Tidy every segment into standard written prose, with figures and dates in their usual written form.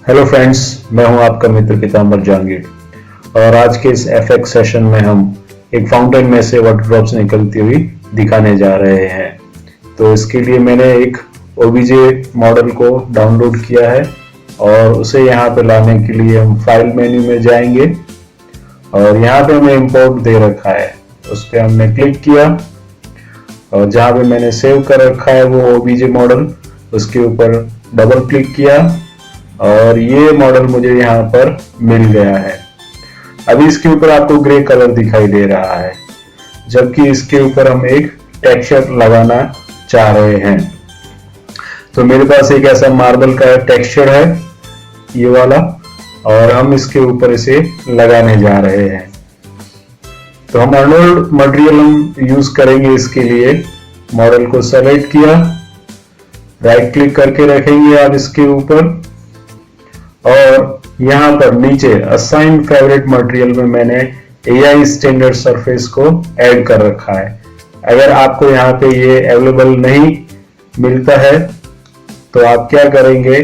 Hello friends, मैं हूं आपका मित्र पीताम्बर जहांगीर और आज के इस एफएक्स सेशन में हम एक फाउंटेन में से वाटर ड्रॉप्स निकलती हुई दिखाने जा रहे हैं। तो इसके लिए मैंने एक ओबीजे मॉडल को डाउनलोड किया है और उसे यहाँ पे लाने के लिए हम फाइल मेन्यू में जाएंगे और यहाँ पे हमें इंपोर्ट दे रखा है, उस पर हमने क्लिक किया और जहाँ पे मैंने सेव कर रखा है वो ओबीजे मॉडल, उसके ऊपर डबल क्लिक किया और ये मॉडल मुझे यहाँ पर मिल गया है। अभी इसके ऊपर आपको ग्रे कलर दिखाई दे रहा है, जबकि इसके ऊपर हम एक टेक्सचर लगाना चाह रहे हैं। तो मेरे पास एक ऐसा मार्बल का टेक्सचर है, ये वाला, और हम इसके ऊपर इसे लगाने जा रहे हैं। तो हम अर्नोल्ड मटेरियल हम यूज करेंगे इसके लिए। मॉडल को सेलेक्ट किया, राइट क्लिक करके रखेंगे आप इसके ऊपर और यहाँ पर नीचे असाइन फेवरेट मटेरियल में मैंने एआई स्टैंडर्ड सरफेस को ऐड कर रखा है। अगर आपको यहाँ पे ये अवेलेबल नहीं मिलता है तो आप क्या करेंगे,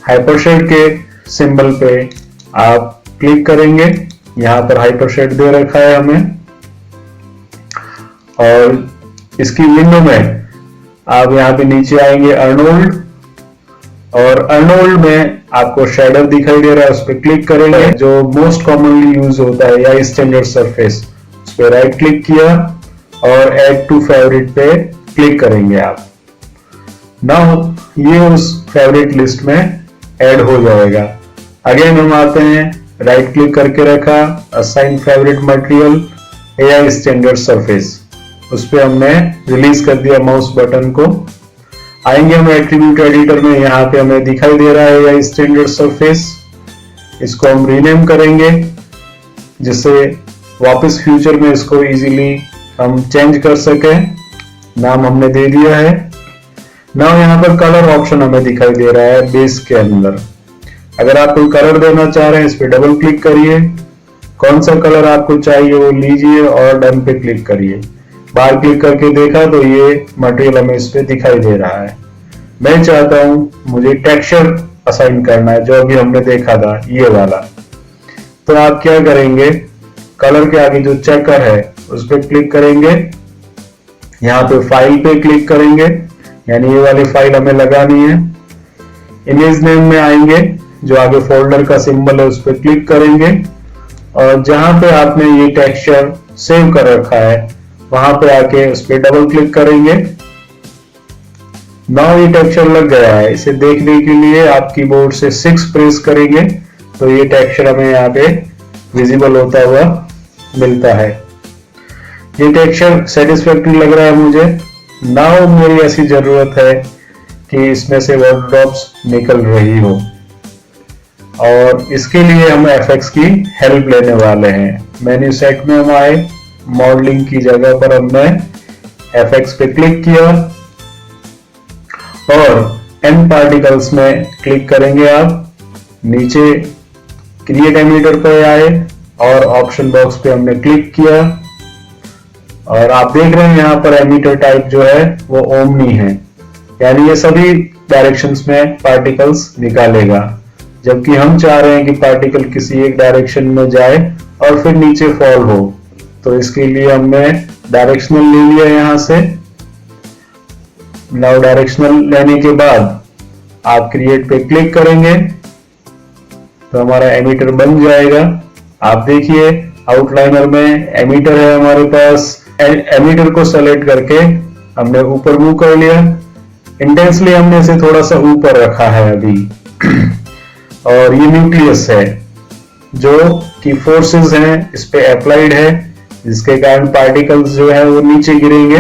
हाइपरशेड के सिंबल पे आप क्लिक करेंगे। यहाँ पर हाइपरशेड दे रखा है हमें और इसकी विंडो में आप यहाँ पे नीचे आएंगे अर्नोल्ड, और अर्नोल्ड में आपको शेडर दिखाई दे रहा है, उस पर क्लिक करेंगे। जो मोस्ट कॉमनली यूज होता है या स्टैंडर्ड सरफेस, उस पर राइट क्लिक किया और ऐड टू फेवरेट पे क्लिक करेंगे आप। नाउ ये उस फेवरेट लिस्ट में ऐड हो जाएगा। अगेन हम आते हैं, राइट क्लिक करके रखा, assign favourite material AI standard surface, उस पर हमने रिलीज कर दिया माउस बटन को। आएंगे हम एट्रीब्यूट एडिटर में, यहाँ पे हमें दिखाई दे रहा है एआई स्टैंडर्ड सरफेस। इसको हम रीनेम करेंगे जिससे वापस फ्यूचर में इसको इजीली हम चेंज कर सके। नाम हमने दे दिया है। नाउ यहाँ पर कलर ऑप्शन हमें दिखाई दे रहा है बेस के अंदर। अगर आप कोई कलर देना चाह रहे हैं, इस पे डबल क्लिक करिए, कौन सा कलर आपको चाहिए वो लीजिए और डन पे क्लिक करिए। बाहर क्लिक करके देखा तो ये मटेरियल हमें इस पे दिखाई दे रहा है। मैं चाहता हूं मुझे टेक्सचर असाइन करना है, जो अभी हमने देखा था ये वाला। तो आप क्या करेंगे, कलर के आगे जो चेकर है उस पर क्लिक करेंगे, यहाँ पे फाइल पे क्लिक करेंगे, यानी ये वाली फाइल हमें लगानी है। इमेज नेम में आएंगे, जो आगे फोल्डर का सिंबल है उस पर क्लिक करेंगे और जहां पे आपने ये टेक्सचर सेव कर रखा है वहां पे आके उस पर डबल क्लिक करेंगे। नाउ ये टेक्सचर लग गया है। इसे देखने के लिए आप कीबोर्ड से 6 प्रेस करेंगे तो ये टेक्सचर हमें यहाँ पे विजिबल होता हुआ मिलता है। ये टेक्सचर सेटिस्फैक्टरी लग रहा है मुझे। नाउ मेरी ऐसी जरूरत है कि इसमें से वाटर ड्रॉप्स निकल रही हो और इसके लिए हम एफएक्स की हेल्प लेने वाले हैं। मेन्यू सेट में हम आए, मॉडलिंग की जगह पर हमने एफएक्स पे क्लिक किया और एन पार्टिकल्स में क्लिक करेंगे। आप नीचे क्रिएट एमिटर पे आए और ऑप्शन बॉक्स पे हमने क्लिक किया और आप देख रहे हैं यहाँ पर एमिटर टाइप जो है वो ओमनी है, यानी ये सभी डायरेक्शंस में पार्टिकल्स निकालेगा, जबकि हम चाह रहे हैं कि पार्टिकल किसी एक डायरेक्शन में जाए और फिर नीचे फॉल हो। तो इसके लिए हमने डायरेक्शनल ले लिया यहाँ से। नाउ डायरेक्शनल लेने के बाद आप क्रिएट पे क्लिक करेंगे तो हमारा एमिटर बन जाएगा। आप देखिए आउटलाइनर में एमिटर है हमारे पास। एमिटर को सेलेक्ट करके हमने ऊपर मूव कर लिया। इंटेंसली हमने इसे थोड़ा सा ऊपर रखा है अभी और ये न्यूक्लियस है, जो कि फोर्सेस हैं इस पे अप्लाइड है, जिसके कारण पार्टिकल्स जो है वो नीचे गिरेंगे।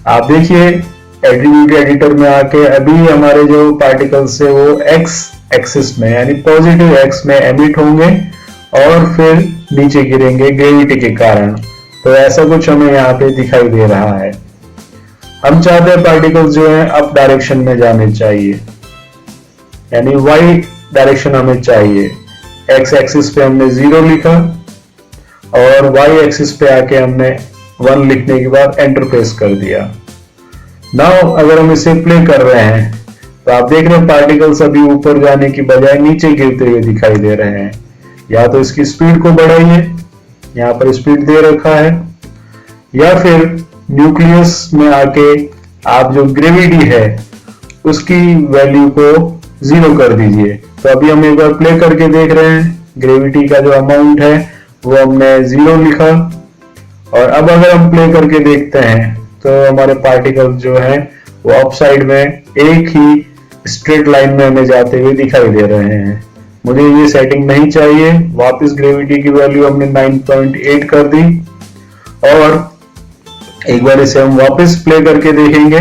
आप देखिए एट्रीब्यूट एडिटर में आके अभी हमारे जो पार्टिकल्स है वो एक्स एक्सिस में, यानी पॉजिटिव एक्स में एमिट होंगे और फिर नीचे गिरेंगे ग्रेविटी के कारण। तो ऐसा कुछ हमें यहाँ पे दिखाई दे रहा है। हम चाहते हैं पार्टिकल्स जो है अप डायरेक्शन में जाने चाहिए, यानी वाई डायरेक्शन हमें चाहिए। एक्स एक्सिस पे हमने 0 लिखा और वाई एक्सिस पे आके हमने 1 लिखने के बाद एंटर प्रेस कर दिया। नाउ अगर हम इसे प्ले कर रहे हैं तो आप देख रहे हैं पार्टिकल्स अभी ऊपर जाने की बजाय नीचे गिरते हुए दिखाई दे रहे हैं। या तो इसकी स्पीड को बढ़ाइए, यहाँ पर स्पीड दे रखा है, या फिर न्यूक्लियस में आके आप जो ग्रेविटी है उसकी वैल्यू को 0 कर दीजिए। तो अभी हम एक बार प्ले करके देख रहे हैं, ग्रेविटी का जो अमाउंट है वो हमने 0 लिखा। और अब अगर हम प्ले करके देखते हैं तो हमारे पार्टिकल्स जो है वो अपसाइड में एक ही स्ट्रेट लाइन में हमें जाते हुए दिखाई दे रहे हैं। मुझे ये सेटिंग नहीं चाहिए। वापस ग्रेविटी की वैल्यू हमने 9.8 कर दी और एक बार इसे हम वापस प्ले करके देखेंगे।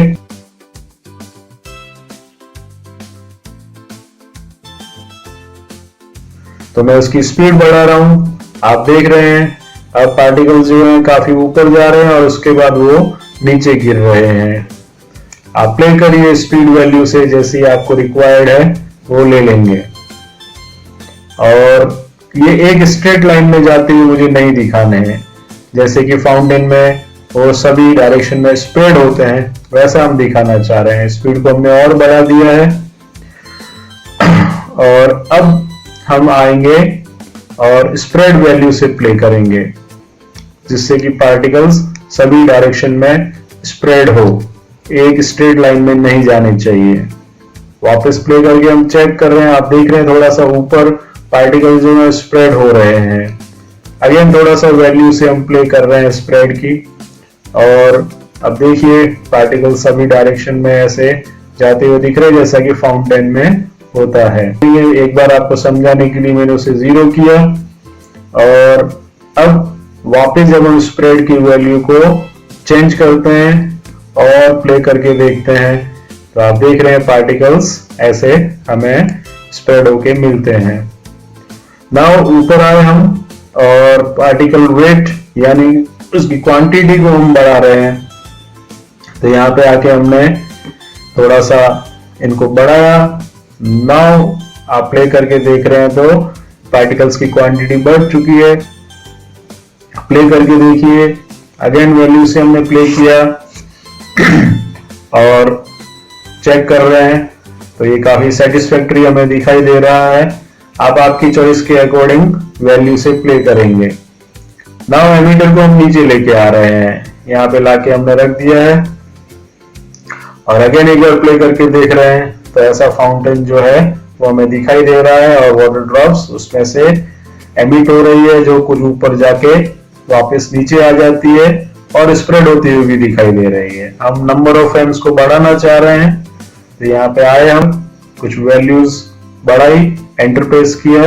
तो मैं उसकी स्पीड बढ़ा रहा हूं, आप देख रहे हैं अब पार्टिकल्स जो हैं काफी ऊपर जा रहे हैं और उसके बाद वो नीचे गिर रहे हैं। आप प्ले करिए स्पीड वैल्यू से, जैसी आपको रिक्वायर्ड है वो ले लेंगे। और ये एक स्ट्रेट लाइन में जाते हुए मुझे नहीं दिखाने हैं, जैसे कि फाउंटेन में वो सभी डायरेक्शन में स्प्रेड होते हैं, वैसा हम दिखाना चाह रहे हैं। स्पीड को हमने और बढ़ा दिया है। और अब हम आएंगे और स्प्रेड वैल्यू से प्ले करेंगे, जिससे कि पार्टिकल्स सभी डायरेक्शन में स्प्रेड हो, एक स्ट्रेट लाइन में नहीं जाने चाहिए। वापस प्ले करके हम चेक कर रहे हैं, आप देख रहे हैं थोड़ा सा ऊपर पार्टिकल्स जो है स्प्रेड हो रहे हैं। अगेन थोड़ा सा वैल्यू से हम प्ले कर रहे हैं स्प्रेड की, और अब देखिए पार्टिकल सभी डायरेक्शन में ऐसे जाते हुए दिख रहे हैं, जैसा कि फाउंटेन में होता है। ये एक बार आपको समझाने के लिए मैंने उसे 0 किया। और अब वापस जब हम स्प्रेड की वैल्यू को चेंज करते हैं और प्ले करके देखते हैं, तो आप देख रहे हैं पार्टिकल्स ऐसे हमें स्प्रेड होके मिलते हैं। नाउ ऊपर आए हम और पार्टिकल वेट यानी उसकी क्वांटिटी को हम बढ़ा रहे हैं। तो यहाँ पे आके हमने थोड़ा सा इनको बढ़ाया। नाउ आप प्ले करके देख रहे हैं तो पार्टिकल्स की क्वांटिटी बढ़ चुकी है। प्ले करके देखिए, अगेन वैल्यू से हमने प्ले किया और चेक कर रहे हैं, तो ये काफी सेटिस्फैक्टरी हमें दिखाई दे रहा है। आप आपकी चॉइस के अकॉर्डिंग वैल्यू से प्ले करेंगे। नाउ एमीटर को हम नीचे लेके आ रहे हैं, यहाँ पे लाके हमने रख दिया है और अगेन एक बार प्ले करके देख रहे हैं, तो ऐसा फाउंटेन जो है वो हमें दिखाई दे रहा है और वाटर ड्रॉप्स उसमें से एमिट हो रही है, जो कुछ ऊपर जाके वापस नीचे आ जाती है और स्प्रेड होती हुई भी दिखाई दे रही है। हम नंबर ऑफ फ्रेम्स को बढ़ाना चाह रहे हैं, तो यहाँ पे आए हम, कुछ वैल्यूज बढ़ाई, एंटर प्रेस किया।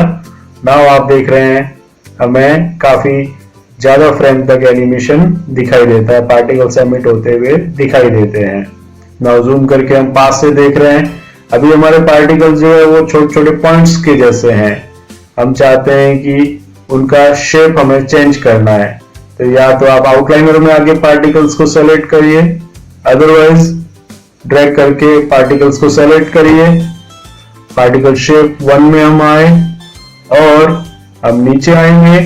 नाउ आप देख रहे हैं हमें काफी ज्यादा फ्रेम तक एनिमेशन दिखाई देता है, पार्टिकल्स एमिट होते हुए दिखाई देते हैं। नाउ जूम करके हम पास से देख रहे हैं, अभी हमारे पार्टिकल्स जो है वो छोटे छोटे पॉइंट्स के जैसे हैं। हम चाहते हैं कि उनका शेप हमें चेंज करना है, तो या तो आप आउटलाइनर में आके पार्टिकल्स को सेलेक्ट करिए, अदरवाइज ड्रैग करके पार्टिकल्स को सेलेक्ट करिए। पार्टिकल शेप 1 में हम आए और हम नीचे आएंगे,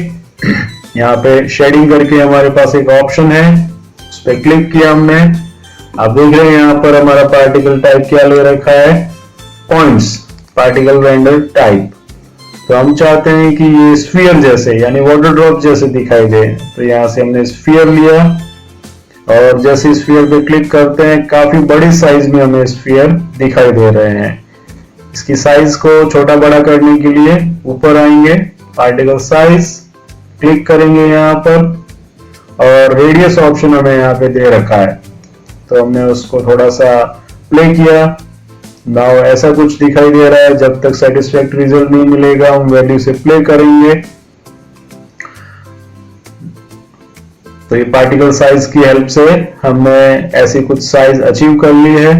यहाँ पे शेडिंग करके हमारे पास एक ऑप्शन है, उस पर क्लिक किया हमने। आप देख रहे हैं यहाँ पर हमारा पार्टिकल टाइप क्या ले रखा है, पॉइंट्स, पार्टिकल रेंडर टाइप। तो हम चाहते हैं कि ये स्फीयर जैसे यानी वाटर ड्रॉप जैसे दिखाई दे, तो यहाँ से हमने स्फीयर लिया और जैसे स्फीयर पे क्लिक करते हैं काफी बड़ी साइज में हमें स्फीयर दिखाई दे रहे हैं। इसकी साइज को छोटा बड़ा करने के लिए ऊपर आएंगे, पार्टिकल साइज क्लिक करेंगे यहाँ पर और रेडियस ऑप्शन हमें यहाँ पे दे रखा है, तो हमने उसको थोड़ा सा प्ले किया। नाउ ऐसा कुछ दिखाई दे रहा है। जब तक सेटिस्फैक्टरी रिजल्ट नहीं मिलेगा हम वैल्यू से प्ले करेंगे। तो ये पार्टिकल साइज की हेल्प से हमने ऐसी कुछ साइज अचीव कर ली है।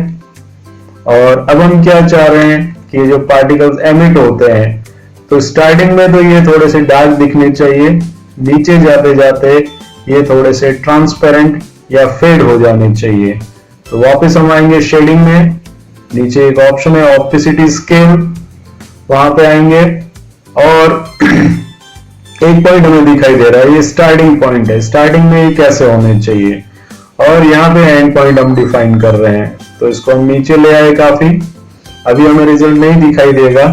और अब हम क्या चाह रहे हैं कि जो पार्टिकल्स एमिट होते हैं, तो स्टार्टिंग में तो ये थोड़े से डार्क दिखने चाहिए, नीचे जाते जाते ये थोड़े से ट्रांसपेरेंट या फेड हो जाने चाहिए। तो वापस हम आएंगे शेडिंग में, नीचे एक ऑप्शन है ऑप्टिसिटी स्केल, वहां पे आएंगे और एक पॉइंट हमें दिखाई दे रहा है, ये स्टार्टिंग पॉइंट है, स्टार्टिंग में ये कैसे होने चाहिए, और यहाँ पे एंड पॉइंट हम डिफाइन कर रहे हैं। तो इसको हम नीचे ले आए काफी अभी हमें रिजल्ट नहीं दिखाई देगा।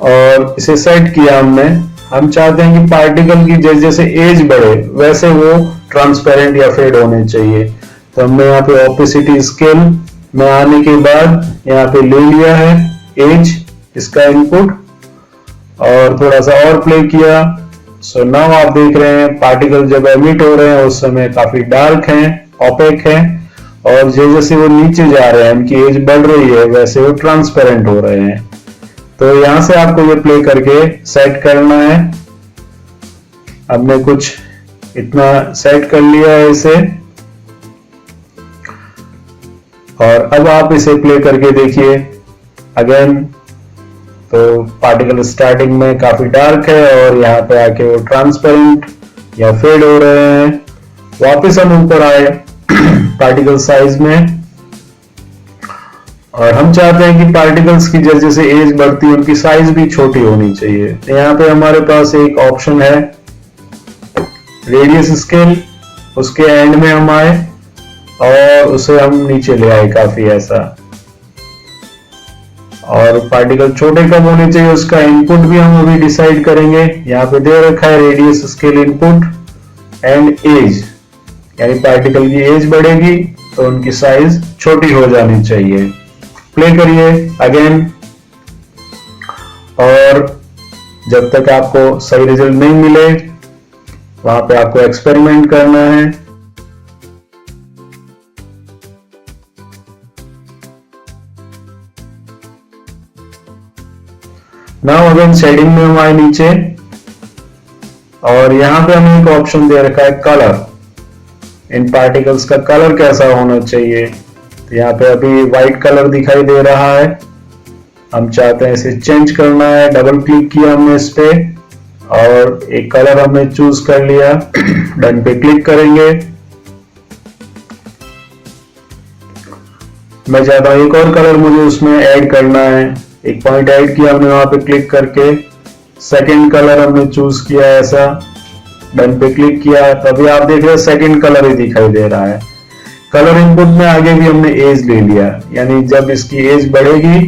और इसे सेट किया हमने। हम चाहते हैं कि पार्टिकल की जैसे जैसे एज बढ़े वैसे वो ट्रांसपेरेंट या फेड होने चाहिए। तो हमने यहाँ पे ऑपेसिटी स्केल में आने के बाद यहाँ पे ले लिया है एज, इसका इनपुट, और थोड़ा सा और प्ले किया। सो नाउ आप देख रहे हैं पार्टिकल जब एमिट हो रहे हैं उस समय काफी डार्क हैं, ऑपेक हैं, और जैसे जैसे वो नीचे जा रहे हैं, उनकी एज बढ़ रही है, वैसे वो ट्रांसपेरेंट हो रहे हैं। तो यहां से आपको ये प्ले करके सेट करना है। हमने कुछ इतना सेट कर लिया है इसे, और अब आप इसे प्ले करके देखिए अगेन। तो पार्टिकल स्टार्टिंग में काफी डार्क है और यहाँ पे आके वो ट्रांसपेरेंट या फेड हो रहे हैं। वापस हम ऊपर आए पार्टिकल साइज में, और हम चाहते हैं कि पार्टिकल्स की जैसे जैसे एज बढ़ती है उनकी साइज भी छोटी होनी चाहिए। तो यहाँ पे हमारे पास एक ऑप्शन है रेडियस स्केल, उसके एंड में हम आए और उसे हम नीचे ले आए काफी ऐसा। और पार्टिकल छोटे कब होने चाहिए उसका इनपुट भी हम अभी डिसाइड करेंगे। यहाँ पे दे रखा है radius scale input and age, यानी पार्टिकल की एज बढ़ेगी तो उनकी साइज छोटी हो जानी चाहिए। प्ले करिए अगेन, और जब तक आपको सही रिजल्ट नहीं मिले वहां पे आपको एक्सपेरिमेंट करना है। नाउ अगेन शेडिंग में हम आए नीचे, और यहां पे हमें एक ऑप्शन दे रखा है कलर। इन पार्टिकल्स का कलर कैसा होना चाहिए। तो यहाँ पे अभी व्हाइट कलर दिखाई दे रहा है, हम चाहते हैं इसे चेंज करना है। डबल क्लिक किया हमने इस पे और एक कलर हमने चूज कर लिया। डन पे क्लिक करेंगे। मैं चाहता हूं एक और कलर मुझे उसमें ऐड करना है। एक पॉइंट ऐड किया हमने, वहां पे क्लिक करके सेकंड कलर हमने चूज किया ऐसा। डन पे क्लिक किया, तभी आप देख रहे हैं सेकंड कलर ही दिखाई दे रहा है। कलर इनपुट में आगे भी हमने एज ले लिया, यानी जब इसकी एज बढ़ेगी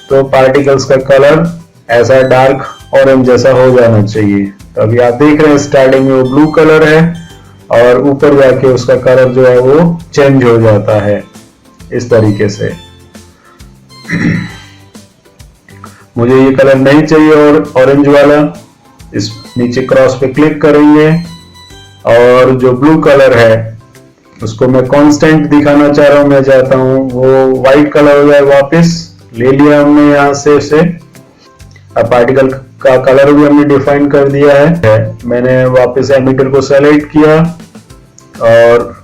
तो पार्टिकल्स का कलर ऐसा डार्क ऑरेंज जैसा हो जाना चाहिए। तो अभी आप देख रहे हैं स्टार्टिंग में वो ब्लू कलर है और ऊपर जाके उसका कलर जो है वो चेंज हो जाता है इस तरीके से। मुझे ये कलर नहीं चाहिए और ऑरेंज वाला, इस नीचे क्रॉस पे क्लिक करेंगे और जो ब्लू कलर है उसको मैं कांस्टेंट दिखाना चाह रहा हूं। मैं चाहता हूं वो व्हाइट कलर हो जाए। वापस ले लिया हमने यहां से उसे। अब पार्टिकल का कलर भी हमने डिफाइन कर दिया है। मैंने वापस एमिटर को सेलेक्ट किया और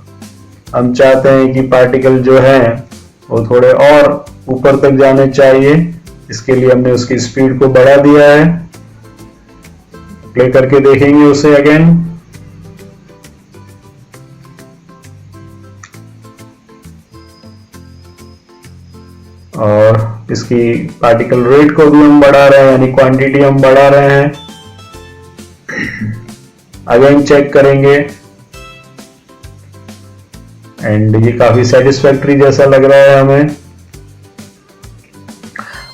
हम चाहते हैं कि पार्टिकल जो है वो थोड़े और ऊपर तक जाने चाहिए। इसके लिए हमने उसकी स्पीड को बढ़ा दिया है। प्ले करके देखेंगे उसे अगेन। और इसकी पार्टिकल रेट को भी हम बढ़ा रहे हैं, यानी क्वांटिटी हम बढ़ा रहे हैं। अगेन चेक करेंगे एंड ये काफी सेटिस्फैक्टरी जैसा लग रहा है हमें।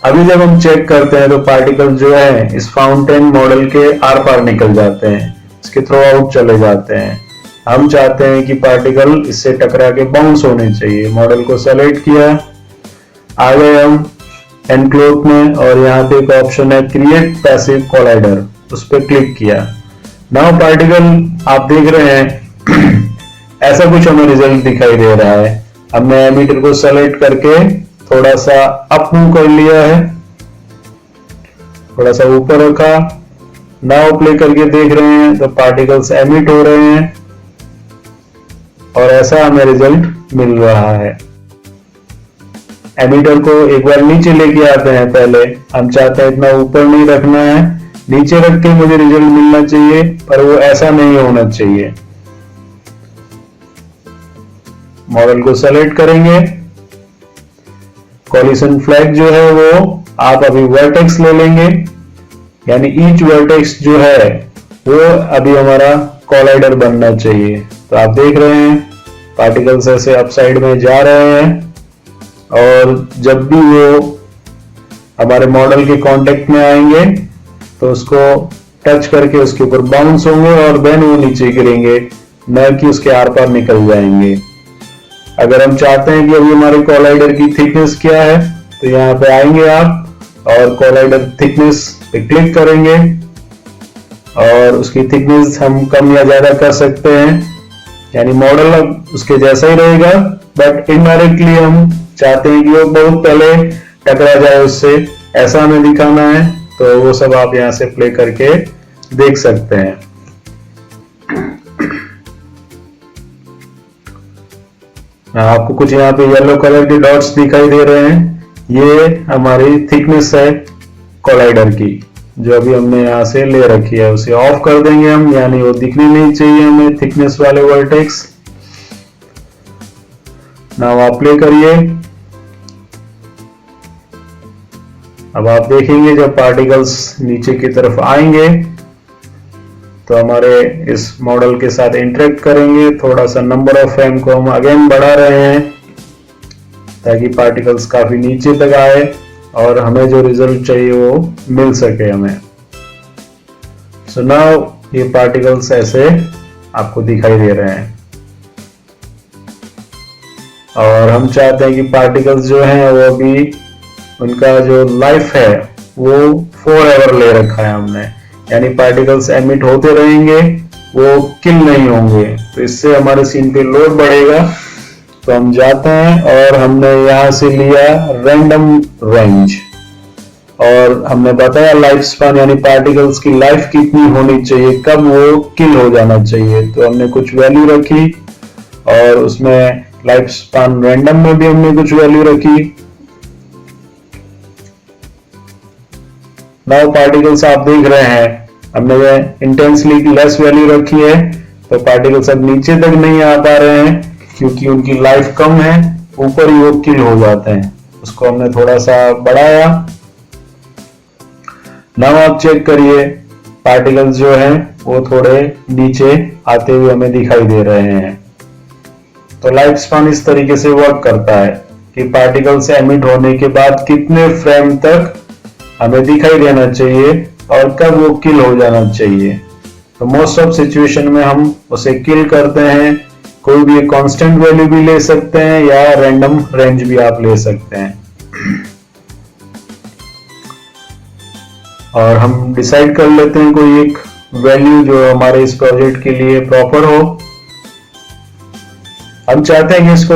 अभी जब हम चेक करते हैं तो पार्टिकल जो है इस फाउंटेन मॉडल के आर पार निकल जाते हैं, इसके थ्रू आउट चले जाते हैं। हम चाहते हैं कि पार्टिकल इससे टकरा के बाउंस होने चाहिए। मॉडल को सेलेक्ट किया, आ गए हम एनक्लोज में और यहाँ पे एक ऑप्शन है क्रिएट पैसिव कोलाइडर, उस पर क्लिक किया। नाउ पार्टिकल आप देख रहे हैं ऐसा कुछ हमें रिजल्ट दिखाई दे रहा है। हमने एमीटर को सेलेक्ट करके थोड़ा सा अप मूव कर लिया है, थोड़ा सा ऊपर रखा। नाउ प्ले करके देख रहे हैं तो पार्टिकल्स एमिट हो रहे हैं और ऐसा हमें रिजल्ट मिल रहा है। एमिटर को एक बार नीचे लेके आते हैं। पहले हम चाहते हैं इतना ऊपर नहीं रखना है, नीचे रख के मुझे रिजल्ट मिलना चाहिए, पर वो ऐसा नहीं होना चाहिए। मॉडल को सेलेक्ट करेंगे। कॉलिशन फ्लैग जो है वो आप अभी वर्टेक्स ले लेंगे, यानी ईच वर्टेक्स जो है वो अभी हमारा कोलाइडर बनना चाहिए। तो आप देख रहे हैं पार्टिकल्स ऐसे अपसाइड में जा रहे हैं और जब भी वो हमारे मॉडल के कांटेक्ट में आएंगे तो उसको टच करके उसके ऊपर बाउंस होंगे और देन वो नीचे गिरेंगे, न कि उसके आर पार निकल जाएंगे। अगर हम चाहते हैं कि अभी हमारे कोलाइडर की थिकनेस क्या है, तो यहाँ पे आएंगे आप और कोलाइडर थिकनेस पे क्लिक करेंगे और उसकी थिकनेस हम कम या ज्यादा कर सकते हैं, यानी मॉडल अब उसके जैसा ही रहेगा, बट इनडायरेक्टली हम चाहते हैं कि वो बहुत पहले टकरा जाए उससे, ऐसा हमें दिखाना है। तो वो सब आप यहां से प्ले करके देख सकते हैं। आपको कुछ यहाँ पे येलो कलर के डॉट्स दिखाई दे रहे हैं, ये हमारी थिकनेस है कोलाइडर की, जो अभी हमने यहाँ से ले रखी है। उसे ऑफ कर देंगे हम, यानी वो दिखनी नहीं चाहिए हमें थिकनेस वाले वर्टेक्स। नाउ आप प्ले करिए। अब आप देखेंगे जब पार्टिकल्स नीचे की तरफ आएंगे तो हमारे इस मॉडल के साथ इंटरेक्ट करेंगे। थोड़ा सा नंबर ऑफ फ्रेम को हम अगेन बढ़ा रहे हैं ताकि पार्टिकल्स काफी नीचे तक आए और हमें जो रिजल्ट चाहिए वो मिल सके हमें। सो नाउ ये पार्टिकल्स ऐसे आपको दिखाई दे रहे हैं और हम चाहते हैं कि पार्टिकल्स जो हैं वो अभी उनका जो लाइफ है वो फॉरएवर ले रखा है हमने, यानी पार्टिकल्स एमिट होते रहेंगे, वो किल नहीं होंगे। तो इससे हमारे सीन पे लोड बढ़ेगा। तो हम जाते हैं और हमने यहां से लिया रैंडम रेंज और हमने बताया लाइफ स्पान, यानी पार्टिकल्स की लाइफ कितनी होनी चाहिए, कब वो किल हो जाना चाहिए। तो हमने कुछ वैल्यू रखी और उसमें लाइफ स्पान रैंडम में भी हमने कुछ वैल्यू रखी। नाउ पार्टिकल्स आप देख रहे हैं हमने इंटेंसली लेस वैल्यू रखी है, तो पार्टिकल्स अब नीचे तक नहीं आ पा रहे हैं क्योंकि उनकी लाइफ कम है, ऊपर ही वो किल हो जाते हैं। उसको हमने थोड़ा सा बढ़ाया। नाउ आप चेक करिए पार्टिकल्स जो हैं वो थोड़े नीचे आते हुए हमें दिखाई दे रहे हैं। तो लाइफ स्पान इस तरीके से वर्क करता है कि पार्टिकल्स एमिट होने के बाद कितने फ्रेम तक हमें दिखाई देना चाहिए और कब वो किल हो जाना चाहिए। तो मोस्ट ऑफ सिचुएशन में हम उसे किल करते हैं। कोई भी कांस्टेंट वैल्यू भी ले सकते हैं या रैंडम रेंज भी आप ले सकते हैं और हम डिसाइड कर लेते हैं कोई एक वैल्यू जो हमारे इस प्रोजेक्ट के लिए प्रॉपर हो। हम चाहते हैं कि इसको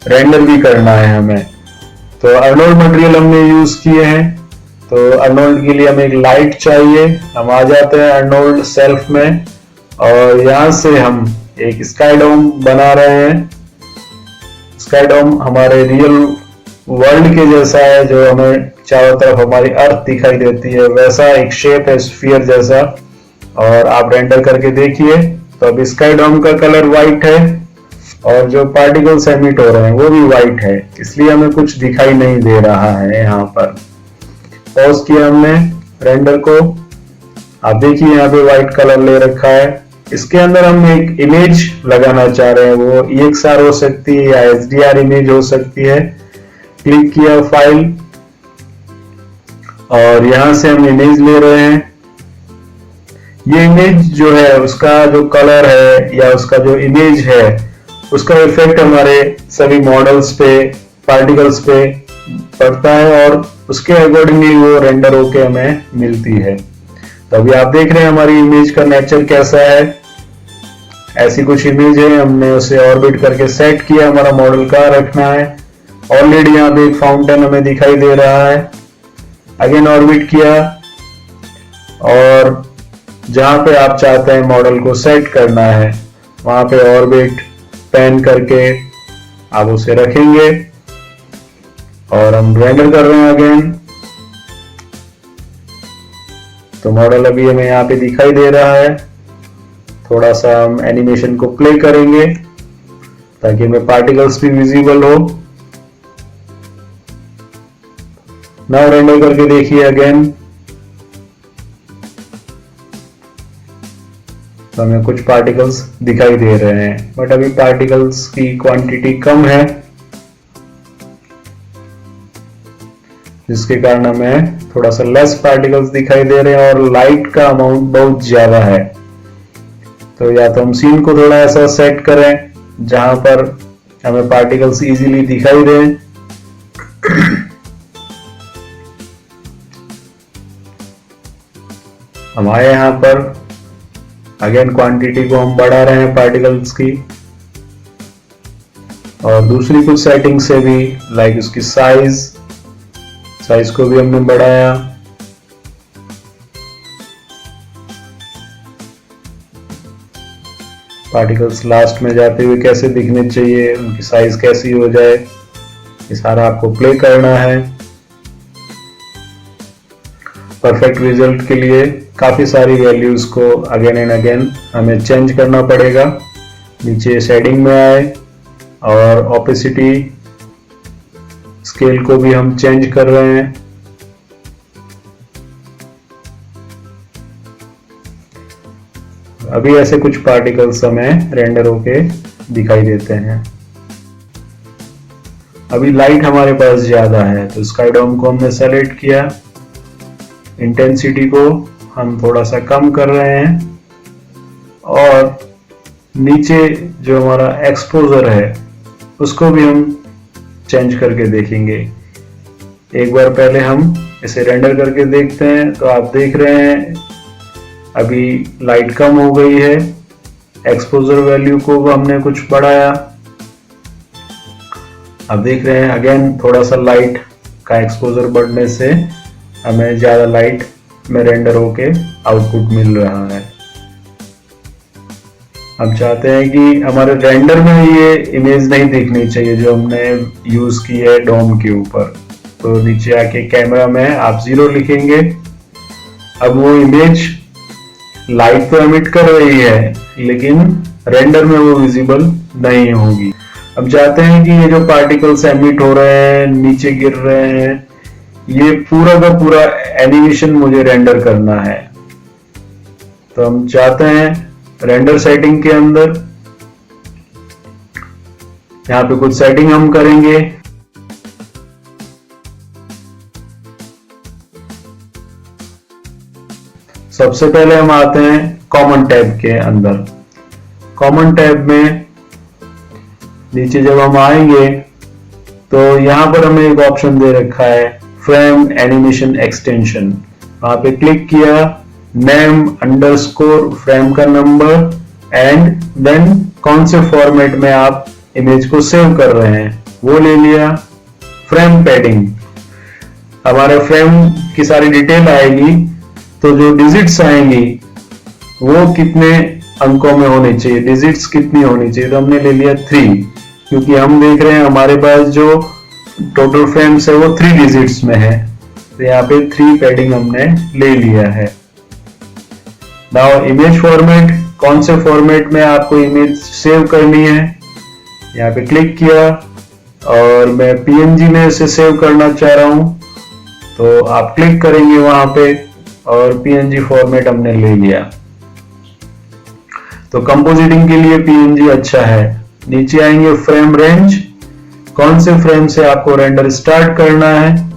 रेंडर भी करना है हमें, तो अर्नोल्ड मटेरियल हमने यूज किए हैं। तो अर्नोल्ड के लिए हमें एक लाइट चाहिए। हम आ जाते हैं अर्नोल्ड सेल्फ में और यहां से हम एक स्काई डोम बना रहे हैं। स्काई डोम हमारे रियल वर्ल्ड के जैसा है, जो हमें चारों तरफ हमारी अर्थ दिखाई देती है, वैसा एक शेप है स्फीयर जैसा। और आप रेंडर करके देखिए तो अब स्काई डोम का कलर व्हाइट है और जो पार्टिकल्स एमिट हो रहे हैं वो भी व्हाइट है, इसलिए हमें कुछ दिखाई नहीं दे रहा है। यहाँ पर पॉज किया हमने रेंडर को, आप देखिए यहाँ पे व्हाइट कलर ले रखा है। इसके अंदर हम एक इमेज लगाना चाह रहे हैं, वो EXR हो सकती है या HDR इमेज हो सकती है। क्लिक किया फाइल और यहां से हम इमेज ले रहे हैं। ये इमेज जो है उसका जो कलर है या उसका जो इमेज है उसका इफेक्ट हमारे सभी मॉडल्स पे, पार्टिकल्स पे पड़ता है और उसके अकॉर्डिंगली वो रेंडर होके हमें मिलती है। तो अभी आप देख रहे हैं हमारी इमेज का नेचर कैसा है। ऐसी कुछ इमेज है, हमने उसे ऑर्बिट करके सेट किया, हमारा मॉडल कहाँ रखना है। ऑलरेडी यहाँ पे एक फाउंटेन हमें दिखाई दे रहा है। अगेन ऑर्बिट किया और जहां पे आप चाहते हैं मॉडल को सेट करना है वहां पे ऑर्बिट पैन करके आप उसे रखेंगे और हम रेंडर कर रहे हैं अगेन। तो मॉडल अभी हमें यहाँ पे दिखाई दे रहा है। थोड़ा सा हम एनिमेशन को प्ले करेंगे ताकि हमें पार्टिकल्स भी विजिबल हो। नाउ रेंडर करके देखिए अगेन, तो हमें कुछ पार्टिकल्स दिखाई दे रहे हैं, बट अभी पार्टिकल्स की क्वांटिटी कम है। जिसके कारण हमें थोड़ा सा लेस पार्टिकल्स दिखाई दे रहे हैं और लाइट का अमाउंट बहुत ज्यादा है। तो या तो हम सीन को थोड़ा ऐसा सेट करें जहां पर हमें पार्टिकल्स इजीली दिखाई दें। हमारे यहाँ पर अगेन क्वांटिटी को हम बढ़ा रहे हैं पार्टिकल्स की, और दूसरी कुछ सेटिंग से भी लाइक उसकी साइज को भी हमने बढ़ाया। पार्टिकल्स लास्ट में जाते हुए कैसे दिखने चाहिए, उनकी साइज कैसी हो जाए, ये सारा आपको प्ले करना है। परफेक्ट रिजल्ट के लिए काफी सारी वैल्यूज को अगेन एंड अगेन हमें चेंज करना पड़ेगा। नीचे शेडिंग में आए और ओपेसिटी स्केल को भी हम चेंज कर रहे हैं। अभी ऐसे कुछ पार्टिकल्स हमें रेंडर होके दिखाई देते हैं। अभी लाइट हमारे पास ज्यादा है तो स्काई डोम को हमने सेलेक्ट किया, इंटेंसिटी को हम थोड़ा सा कम कर रहे हैं, और नीचे जो हमारा एक्सपोजर है उसको भी हम चेंज करके देखेंगे। एक बार पहले हम इसे रेंडर करके देखते हैं। तो आप देख रहे हैं अभी लाइट कम हो गई है, एक्सपोजर वैल्यू को हमने कुछ बढ़ाया। आप देख रहे हैं अगेन थोड़ा सा लाइट का एक्सपोजर बढ़ने से हमें ज्यादा लाइट में रेंडर होके आउटपुट मिल रहा है। हम चाहते हैं कि हमारे रेंडर में ये इमेज नहीं दिखनी चाहिए जो हमने यूज की है डोम के ऊपर। तो नीचे आके कैमरा में आप 0 लिखेंगे। अब वो इमेज लाइट तो एमिट कर रही है लेकिन रेंडर में वो विजिबल नहीं होगी। अब चाहते हैं कि ये जो पार्टिकल्स एमिट हो रहे हैं, नीचे गिर रहे हैं, ये पूरा का पूरा एनिमेशन मुझे रेंडर करना है। तो हम चाहते हैं रेंडर सेटिंग के अंदर यहाँ पे कुछ सेटिंग हम करेंगे। सबसे पहले हम आते हैं कॉमन टैब के अंदर। कॉमन टैब में नीचे जब हम आएंगे तो यहां पर हमें एक ऑप्शन दे रखा है फ्रेम एनिमेशन एक्सटेंशन। वहां पे क्लिक किया, नेम अंडरस्कोर फ्रेम का नंबर एंड देन कौन से फॉर्मेट में आप इमेज को सेव कर रहे हैं वो ले लिया। फ्रेम पैडिंग, हमारे फ्रेम की सारी डिटेल आएगी तो जो डिजिट्स आएंगी वो कितने अंकों में होनी चाहिए, डिजिट्स कितनी होनी चाहिए। तो हमने ले लिया 3, क्योंकि हम देख रहे हैं हमारे पास जो टोटल फ्रेम्स है वो 3 डिजिट्स में है। तो यहाँ पे 3 पैडिंग हमने ले लिया है। नाउ इमेज फॉर्मेट, कौन से फॉर्मेट में आपको इमेज सेव करनी है, यहाँ पे क्लिक किया और मैं PNG में इसे सेव करना चाह रहा हूं। तो आप क्लिक करेंगे वहां पे और PNG फॉर्मेट हमने ले लिया। तो कंपोजिटिंग के लिए PNG अच्छा है। नीचे आएंगे फ्रेम रेंज, कौन से फ्रेम से आपको रेंडर स्टार्ट करना है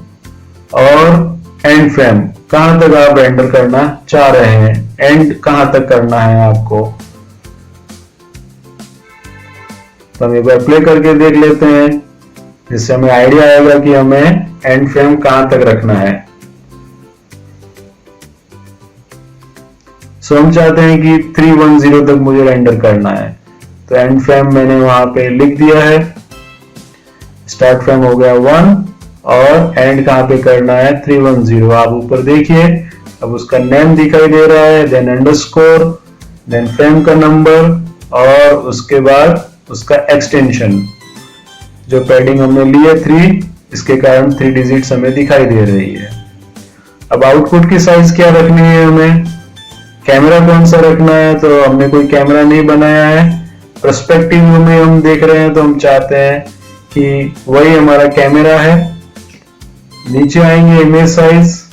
और एंड फ्रेम कहां तक आप रेंडर करना चाह रहे हैं, एंड कहां तक करना है आपको। तो हम एक बार प्ले करके देख लेते हैं, जिससे हमें आइडिया आएगा कि हमें एंड फ्रेम कहां तक रखना है। सो हम चाहते हैं कि 310 तक मुझे रेंडर करना है। तो एंड फ्रेम मैंने वहां पे लिख दिया है, स्टार्ट फ्रेम हो गया 1 और एंड कहां पे करना है 310। आप ऊपर देखिए अब उसका नेम दिखाई दे रहा है, देन अंडरस्कोर, देन फ्रेम का नंबर और उसके बाद उसका एक्सटेंशन। जो पैडिंग हमने ली है 3, इसके कारण 3 डिजिट्स हमें दिखाई दे रही है। अब आउटपुट की साइज क्या रखनी है, हमें कैमरा कौन सा रखना है। तो हमने कोई कैमरा नहीं बनाया है, पर्सपेक्टिव में हम देख रहे हैं तो हम चाहते हैं कि वही हमारा कैमरा है। नीचे आएंगे इमेज साइज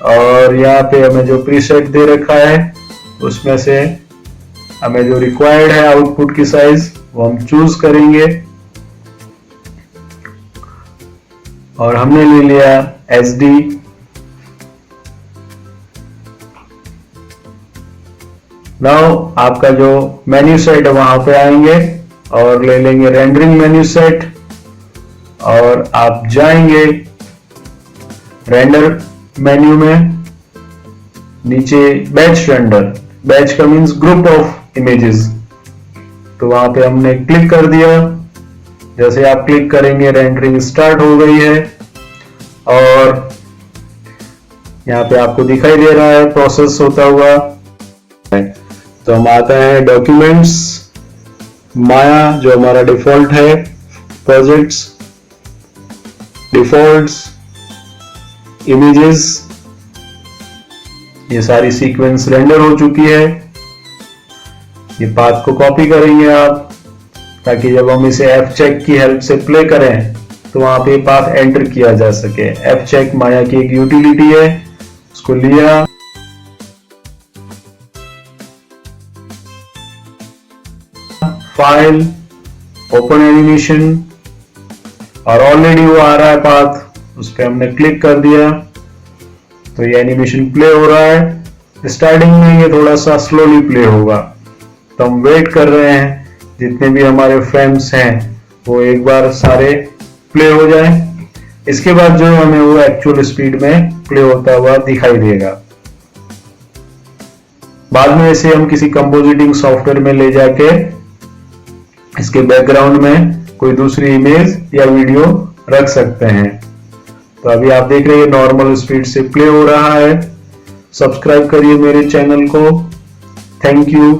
और यहाँ पे हमें जो प्रीसेट दे रखा है उसमें से हमें जो रिक्वायर्ड है आउटपुट की साइज वो हम चूज करेंगे और हमने ले लिया SD, नाउ आपका जो मेन्यू सेट है वहां पे आएंगे और ले लेंगे रेंडरिंग मेन्यू सेट और आप जाएंगे रेंडर मेन्यू में, नीचे बैच रेंडर, बैच का मीन्स ग्रुप ऑफ इमेजेस, तो वहां पे हमने क्लिक कर दिया। जैसे आप क्लिक करेंगे रेंडरिंग स्टार्ट हो गई है और यहाँ पे आपको दिखाई दे रहा है प्रोसेस होता हुआ। तो हम आते हैं डॉक्यूमेंट्स, माया जो हमारा डिफॉल्ट है, प्रोजेक्ट्स, डिफॉल्ट्स, इमेजेस, ये सारी सीक्वेंस रेंडर हो चुकी है। ये पाथ को कॉपी करेंगे आप ताकि जब हम इसे Fcheck की हेल्प से प्ले करें तो वहां पे पाथ एंटर किया जा सके। Fcheck माया की एक यूटिलिटी है, उसको लिया, फाइल, ओपन एनिमेशन, और ऑलरेडी वो आ रहा है पाथ, उस पर हमने क्लिक कर दिया तो ये एनिमेशन प्ले हो रहा है। स्टार्टिंग में ये थोड़ा सा स्लोली प्ले होगा, तो हम वेट कर रहे हैं जितने भी हमारे फ्रेम्स हैं वो एक बार सारे प्ले हो जाए। इसके बाद जो हमें वो एक्चुअल स्पीड में प्ले होता हुआ दिखाई देगा। बाद में इसे हम किसी कंपोजिटिंग सॉफ्टवेयर में ले जाके इसके बैकग्राउंड में कोई दूसरी इमेज या वीडियो रख सकते हैं। तो अभी आप देख रहे हैं नॉर्मल स्पीड से प्ले हो रहा है। सब्सक्राइब करिए मेरे चैनल को। Thank you.